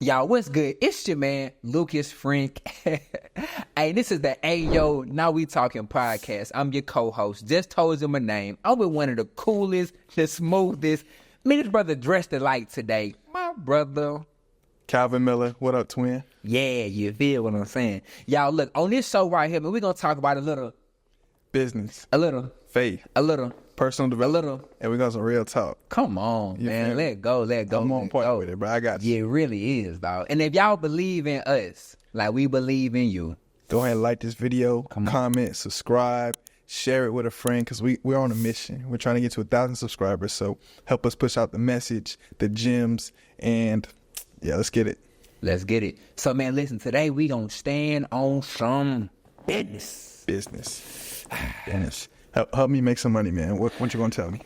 Y'all, what's good? It's your man, Lucas Frink. Hey, this is the AyeYooNow WeTalkin podcast. I'm your co-host. Just told you my name. I'm with one of the coolest, the smoothest. Me and his brother dressed alike today. My brother. Calvin Miller. What up, twin? Yeah, you feel what I'm saying. Y'all, look, on this show right here, man, we're going to talk about a little. Business. A little. Faith. A little. Personal development. A little. And we got some real talk. Come on, man. Let go. I'm on point with it, bro. I got you. Yeah, it really is, dog. And if y'all believe in us, like we believe in you, go ahead and like this video, comment, subscribe, share it with a friend, because we're on a mission. We're trying to get to 1,000 subscribers, so help us push out the message, the gems, and yeah, let's get it. Let's get it. So, man, listen, today we gonna stand on some business. Business. Help me make some money, man. What you gonna tell me?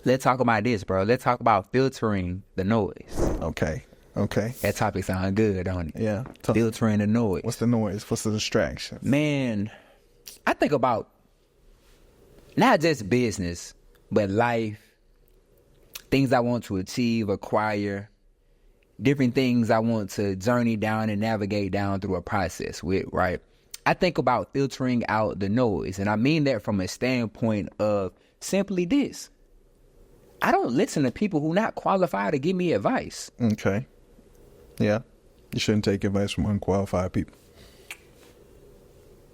Let's talk about this, bro. Let's talk about filtering the noise. Okay. That topic sounds good, don't it? Yeah. Filtering the noise. What's the noise? What's the distraction? Man, I think about not just business, but life, things I want to achieve, acquire, different things I want to journey down and navigate down through a process with, right? I think about filtering out the noise, and I mean that from a standpoint of simply this. I don't listen to people who not qualified to give me advice. Okay. Yeah. You shouldn't take advice from unqualified people.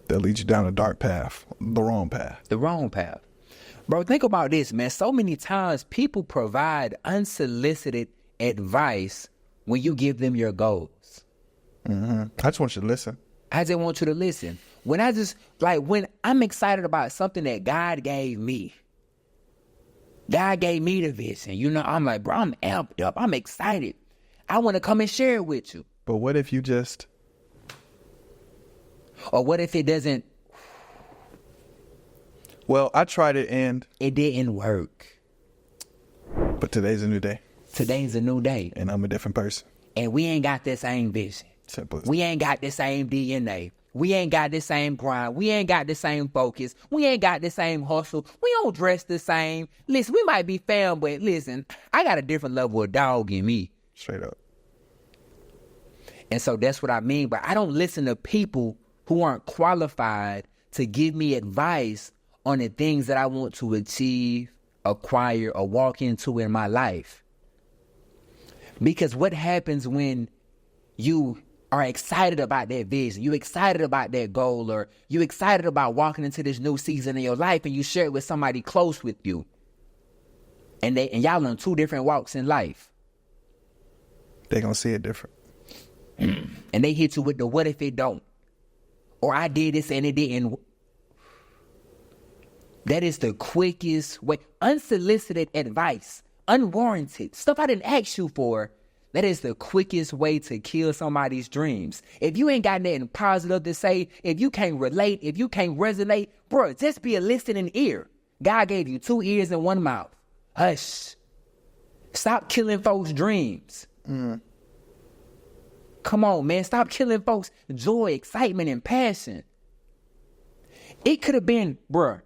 They'll lead you down a dark path, the wrong path. The wrong path. Bro, think about this, man. So many times people provide unsolicited advice when you give them your goals. I just want you to listen. I just want you to listen. When I'm excited about something that God gave me. God gave me the vision. You know, I'm like, bro, I'm amped up. I'm excited. I want to come and share it with you. But what if you just... Or what if it doesn't... Well, I tried it and... It didn't work. But today's a new day. Today's a new day. And I'm a different person. And we ain't got the same vision. Simple as we ain't got the same DNA. We ain't got the same grind. We ain't got the same focus. We ain't got the same hustle. We don't dress the same. Listen, we might be fam, but listen, I got a different level of dog in me. Straight up. And so that's what I mean. But I don't listen to people who aren't qualified to give me advice on the things that I want to achieve, acquire, or walk into in my life. Because what happens when you are excited about that vision, you excited about that goal, or you excited about walking into this new season in your life, and you share it with somebody close with you, and y'all on two different walks in life. They gonna see it different. And they hit you with the what if it don't? Or I did this and it didn't. That is the quickest way. Unsolicited advice, unwarranted, stuff I didn't ask you for. That is the quickest way to kill somebody's dreams. If you ain't got nothing positive to say, if you can't relate, if you can't resonate, bro, just be a listening ear. God gave you 2 ears and 1 mouth. Hush. Stop killing folks' dreams. Come on, man. Stop killing folks' joy, excitement, and passion. It could have been, bro,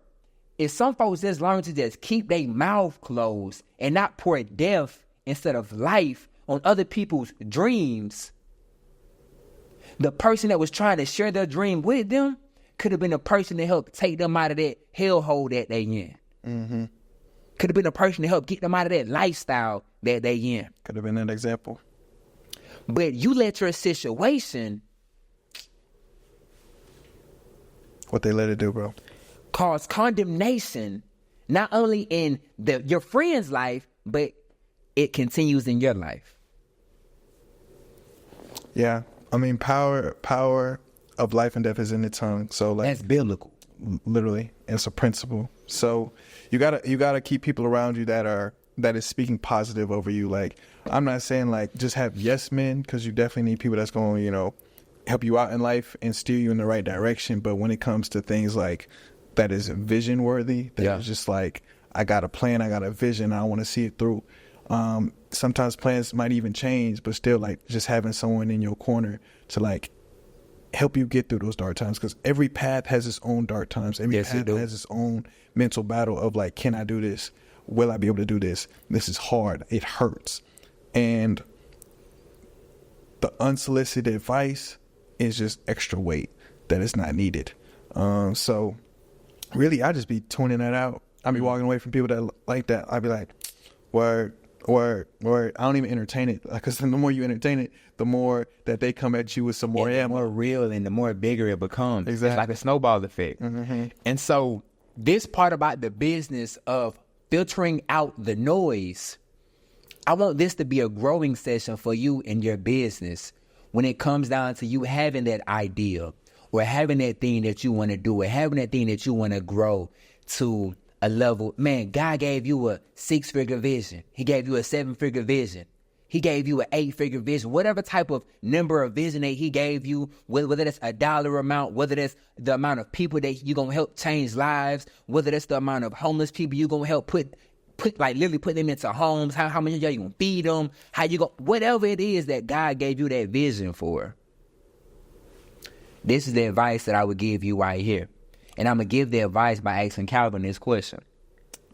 if some folks just learned to just keep their mouth closed and not pour death instead of life on other people's dreams, the person that was trying to share their dream with them could have been a person to help take them out of that hellhole that they in. Could have been a person to help get them out of that lifestyle that they in. Could have been an example. But you let your situation... What they let it do, bro? Cause condemnation, not only in your friend's life, but it continues in your life. Yeah. I mean, power of life and death is in the tongue. So like, that's biblical. Literally. It's a principle. So you gotta keep people around you that is speaking positive over you. Like, I'm not saying like just have yes men, because you definitely need people that's going to, you know, help you out in life and steer you in the right direction. But when it comes to things like that is vision worthy, that is just like, I got a plan, I got a vision, I want to see it through. Sometimes plans might even change, but still like just having someone in your corner to like help you get through those dark times, because every path has its own dark times. Every path has its own mental battle of like, can I do this? Will I be able to do this? This is hard. It hurts. And the unsolicited advice is just extra weight that is not needed. So really, I just be tuning that out. I be walking away from people that like that. I be like, word. I don't even entertain it, because the more you entertain it, the more that they come at you with some more ammo. The more real and the more bigger it becomes. Exactly. It's like a snowball effect. Mm-hmm. And so this part about the business of filtering out the noise, I want this to be a growing session for you in your business when it comes down to you having that idea or having that thing that you want to do or having that thing that you want to grow to a level. Man, God gave you a 6-figure vision. He gave you a 7-figure vision. He gave you an 8-figure vision. Whatever type of number of vision that he gave you, whether that's a dollar amount, whether that's the amount of people that you're going to help change lives, whether that's the amount of homeless people you're going to help put like literally put them into homes, how many of y'all you going to feed them, how you going, whatever it is that God gave you that vision for. This is the advice that I would give you right here. And I'm going to give the advice by asking Calvin this question.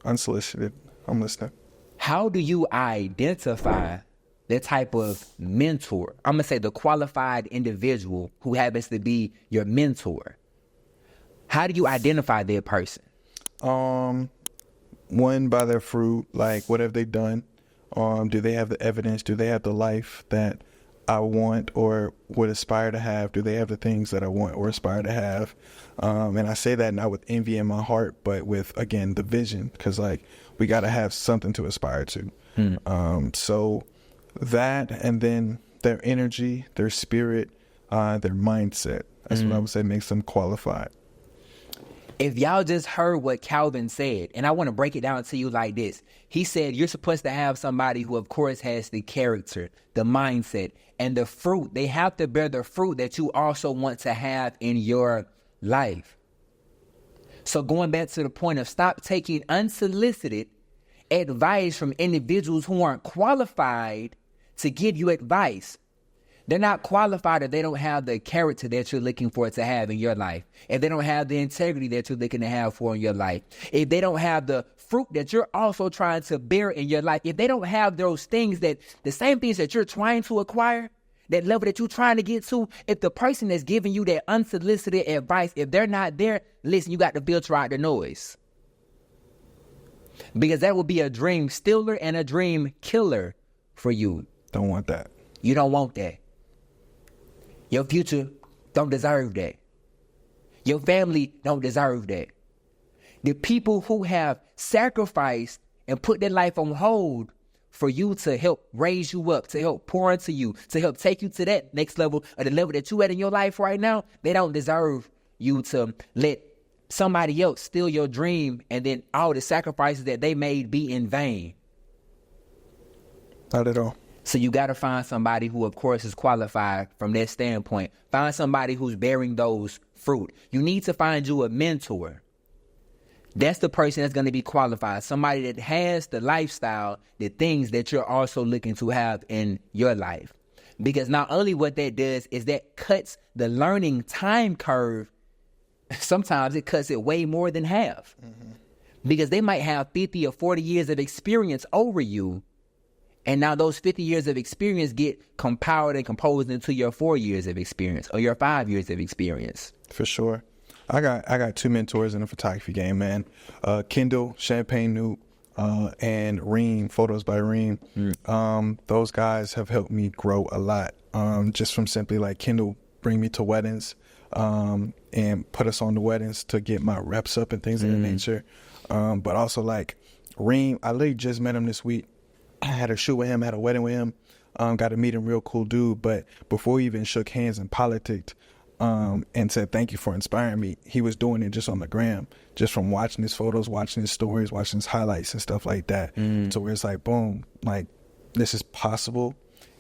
Unsolicited. I'm listening. How do you identify the type of mentor? I'm going to say the qualified individual who happens to be your mentor. How do you identify that person? One, by their fruit. Like, what have they done? Do they have the evidence? Do they have the life that I want or would aspire to have? Do they have the things that I want or aspire to have? And I say that not with envy in my heart, but with, again, the vision, because like we got to have something to aspire to. So that, and then their energy, their spirit, their mindset. That's what I would say makes them qualified. If y'all just heard what Calvin said, and I want to break it down to you like this. He said you're supposed to have somebody who, of course, has the character, the mindset, and the fruit. They have to bear the fruit that you also want to have in your life. So going back to the point of stop taking unsolicited advice from individuals who aren't qualified to give you advice. They're not qualified if they don't have the character that you're looking for to have in your life. If they don't have the integrity that you're looking to have for in your life. If they don't have the fruit that you're also trying to bear in your life. If they don't have those things that, the same things that you're trying to acquire, that level that you're trying to get to, if the person that's giving you that unsolicited advice, if they're not there, listen, you got to filter out the noise. Because that will be a dream stealer and a dream killer for you. Don't want that. You don't want that. Your future don't deserve that. Your family don't deserve that. The people who have sacrificed and put their life on hold for you to help raise you up, to help pour into you, to help take you to that next level, or the level that you at in your life right now, they don't deserve you to let somebody else steal your dream and then all the sacrifices that they made be in vain. Not at all. So you got to find somebody who, of course, is qualified from that standpoint. Find somebody who's bearing those fruit. You need to find you a mentor. That's the person that's going to be qualified. Somebody that has the lifestyle, the things that you're also looking to have in your life. Because not only what that does is that cuts the learning time curve. Sometimes it cuts it way more than half. Because they might have 50 or 40 years of experience over you. And now those 50 years of experience get compiled and composed into your 4 years of experience or your 5 years of experience. For sure. I got two mentors in the photography game, man. Kendall, Champagne Newt, and Reem, Photos by Reem. Those guys have helped me grow a lot. Just from simply like Kendall bring me to weddings and put us on the weddings to get my reps up and things of that nature. But also like Reem, I literally just met him this week. I had a shoot with him, had a wedding with him, got to meet him, real cool dude. But before we even shook hands and politicked and said thank you for inspiring me, he was doing it just on the gram, just from watching his photos, watching his stories, watching his highlights and stuff like that. So where it's like, boom, like this is possible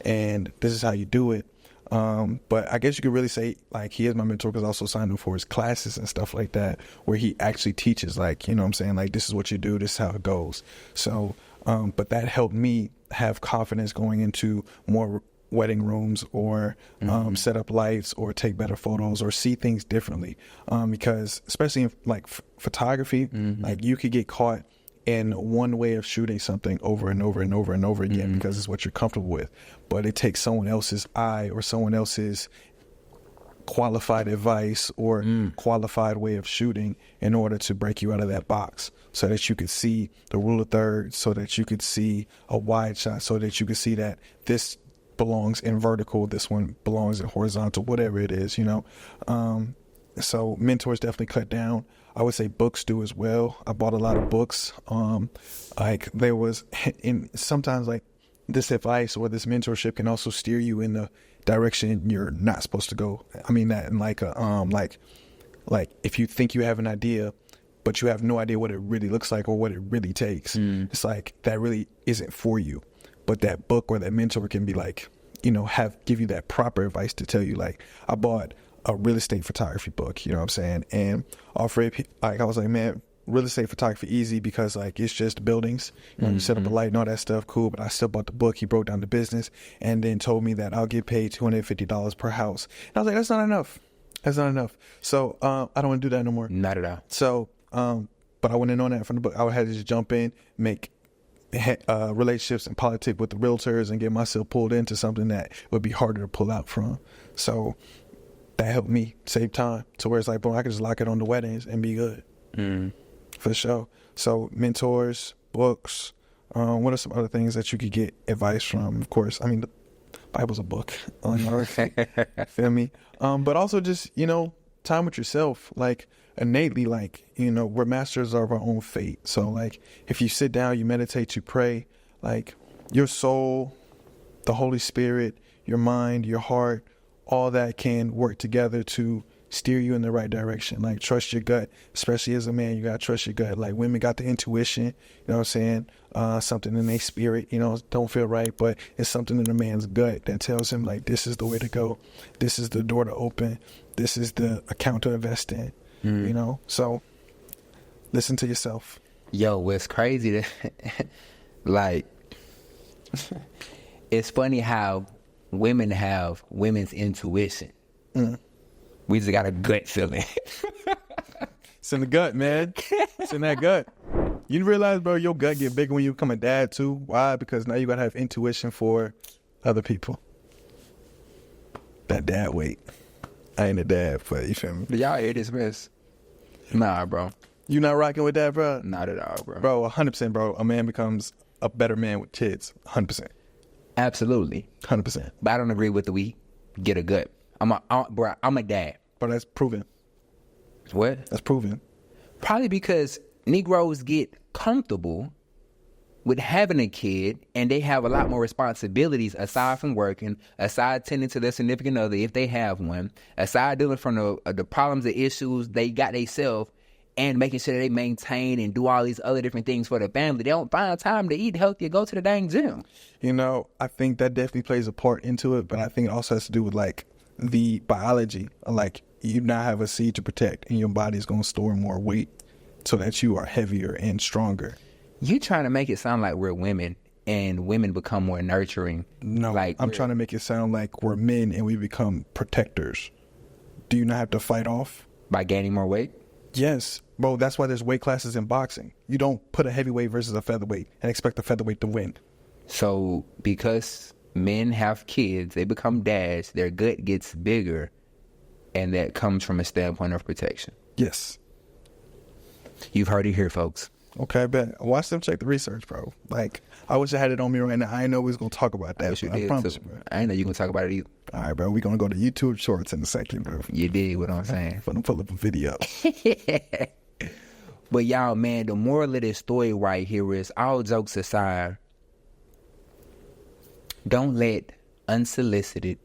and this is how you do it. But I guess you could really say like he is my mentor because I also signed him for his classes and stuff like that, where he actually teaches, like, you know what I'm saying? Like, this is what you do, this is how it goes. So, but that helped me have confidence going into more wedding rooms or set up lights or take better photos or see things differently. Because especially in like photography, like you could get caught in one way of shooting something over and over and over and over again because it's what you're comfortable with. But it takes someone else's eye or someone else's qualified advice or qualified way of shooting in order to break you out of that box, so that you could see the rule of thirds, so that you could see a wide shot, so that you could see that this belongs in vertical, this one belongs in horizontal, whatever it is, you know. So mentors definitely cut down. I would say books do as well. I bought a lot of books. Like there was sometimes like this advice or this mentorship can also steer you in the direction you're not supposed to go. I mean that in like a like if you think you have an idea but you have no idea what it really looks like or what it really takes, it's like that really isn't for you. But that book or that mentor can be like, you know, give you that proper advice to tell you. Like I bought a real estate photography book, you know what I'm saying, and like I was like, man, real estate photography easy because like it's just buildings, you know, you set up a light and all that stuff, cool. But I still bought the book. He broke down the business and then told me that I'll get paid $250 per house. And I was like, that's not enough. That's not enough. So I don't want to do that no more. Not at all. So but I wouldn't have known that from the book. I would have to just jump in, make relationships and politics with the realtors and get myself pulled into something that would be harder to pull out from. So that helped me save time to where it's like, boom, I can just lock it on the weddings and be good. For sure. So mentors, books, what are some other things that you could get advice from? Of course, I mean, the Bible's a book. Feel me? But also just, you know, time with yourself, like innately, like, you know, we're masters of our own fate. So like if you sit down, you meditate, you pray, like your soul, the Holy Spirit, your mind, your heart, all that can work together to steer you in the right direction. Like trust your gut, especially as a man, you got to trust your gut. Like women got the intuition, you know what I'm saying? Something in their spirit, you know, don't feel right, but it's something in a man's gut that tells him like, this is the way to go. This is the door to open. This is the account to invest in, you know? So listen to yourself. Yo, what's crazy that, like, it's funny how women have women's intuition. We just got a gut feeling. It's in the gut, man. It's in that gut. You realize, bro, your gut get bigger when you become a dad too. Why? Because now you gotta have intuition for other people. That dad weight. I ain't a dad, but you feel me? Y'all hear this mess? Nah, bro. You not rocking with that, bro? Not at all, bro. Bro, 100%, bro. A man becomes a better man with kids. 100%. Absolutely. 100%. But I don't agree with the we get a gut. I'm a dad. But that's proven. What? That's proven. Probably because Negroes get comfortable with having a kid and they have a lot more responsibilities aside from working, aside tending to their significant other if they have one, aside dealing from the problems, the issues they got themselves, and making sure that they maintain and do all these other different things for the family. They don't find time to eat healthy or go to the dang gym. You know, I think that definitely plays a part into it, but I think it also has to do with like the biology. Like you now have a seed to protect and your body is going to store more weight so that you are heavier and stronger. You trying to make it sound like we're women and women become more nurturing. No, like I'm trying to make it sound like we're men and we become protectors. Do you not have to fight off? By gaining more weight? Yes, bro. That's why there's weight classes in boxing. You don't put a heavyweight versus a featherweight and expect the featherweight to win. So because men have kids, they become dads, their gut gets bigger, and that comes from a standpoint of protection. Yes. You've heard it here, folks. Okay, bet. Watch them check the research, bro. Like, I wish I had it on me right now. I didn't know we was going to talk about that. I promise you, bro. I didn't know you going to talk about it either. All right, bro. We're going to go to YouTube Shorts in a second, bro. You did what I'm saying. For them pull up a video. But y'all, man, the moral of this story right here is, all jokes aside, don't let unsolicited,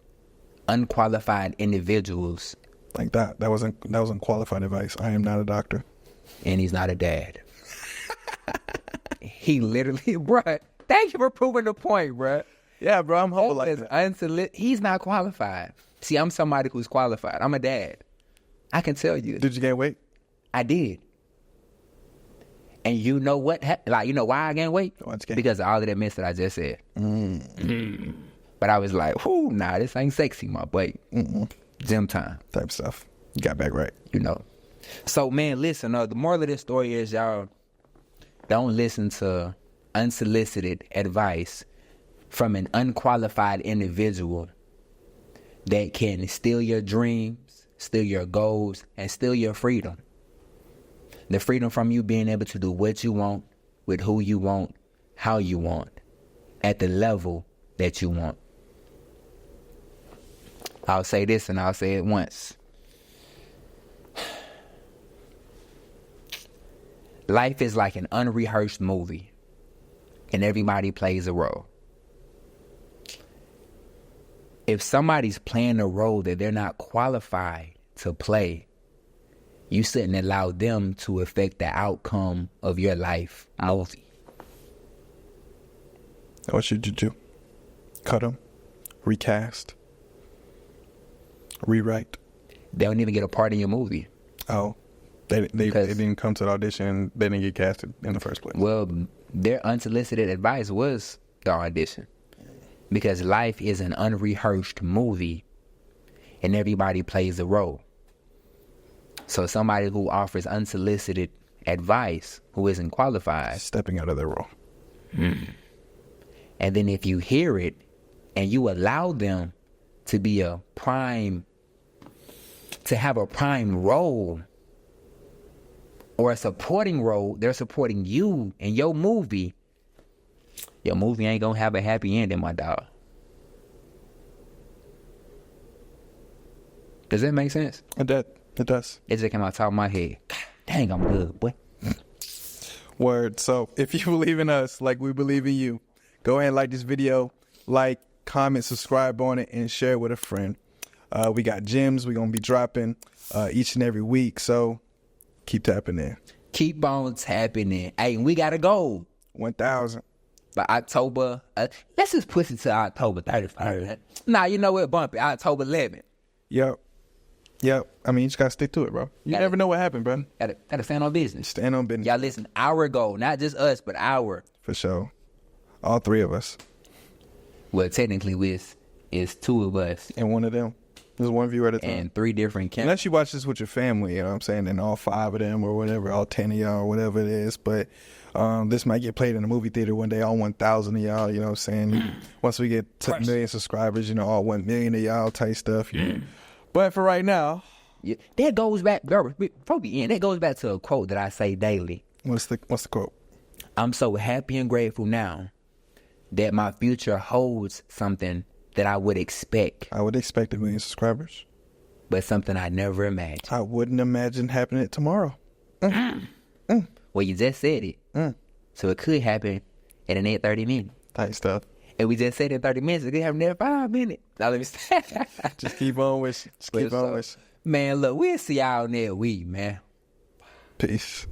unqualified individuals. Like that was unqualified advice. I am not a doctor. And he's not a dad. He literally, bruh, thank you for proving the point, bruh. Yeah, bro, I'm humble like that. He's not qualified. See, I'm somebody who's qualified. I'm a dad. I can tell you. Did you gain weight? I did. And you know what? Like, you know why I gained weight? Because of all of that mess that I just said. But I was like, whoo, nah, this ain't sexy, my boy. Gym time. Type stuff. You got back right. You know. So, man, listen, the moral of this story is, y'all, Don't listen to unsolicited advice from an unqualified individual that can steal your dreams, steal your goals, and steal your freedom. The freedom from you being able to do what you want, with who you want, how you want, at the level that you want. I'll say this and I'll say it once. Life is like an unrehearsed movie, and everybody plays a role. If somebody's playing a role that they're not qualified to play, you shouldn't allow them to affect the outcome of your life movie. What should you do? Cut them? Recast? Rewrite? They don't even get a part in your movie. Oh. They didn't come to the audition and they didn't get casted in the first place. Well, their unsolicited advice was the audition. Because life is an unrehearsed movie and everybody plays a role. So somebody who offers unsolicited advice who isn't qualified, stepping out of their role. And then if you hear it and you allow them to be to have a prime role or a supporting role, they're supporting you in your movie. Your movie ain't gonna have a happy ending, my dog. Does that make sense? It does. It just came out the top of my head. Dang, I'm good, boy. Word. So if you believe in us like we believe in you, go ahead and like this video, like, comment, subscribe on it, and share it with a friend. We got gems we're going to be dropping each and every week, so keep tapping in. Keep on tapping in. Hey, we got a goal. 1,000. By October, let's just push it to October 31st. Nah, you know what? Bump it. October 11th. Yep. I mean, you just got to stick to it, bro. You never know what happened, bro. Gotta stand on business. Stand on business. Y'all listen, our goal, not just us, but our. For sure. All three of us. Well, technically, it's two of us. And one of them. There's one viewer at a time. And 3 different cameras. Unless you watch this with your family, you know what I'm saying? And all 5 of them or whatever, all 10 of y'all or whatever it is. But this might get played in a movie theater one day, all 1,000 of y'all, you know what I'm saying? Once we get to 1 million subscribers, you know, all 1 million of y'all type stuff. But for right now. Yeah, that goes back, before we end, that goes back to a quote that I say daily. What's the quote? I'm so happy and grateful now that my future holds something that I would expect. I would expect 1 million subscribers. But something I never imagined. I wouldn't imagine happening tomorrow. Well, you just said it. So it could happen in the next 30 minutes. Type stuff. And we just said in 30 minutes, it could happen in 5 minutes. Now let me say. Just keep on wishing. Just keep on wishing. Man, look, we'll see y'all next week, man. Peace.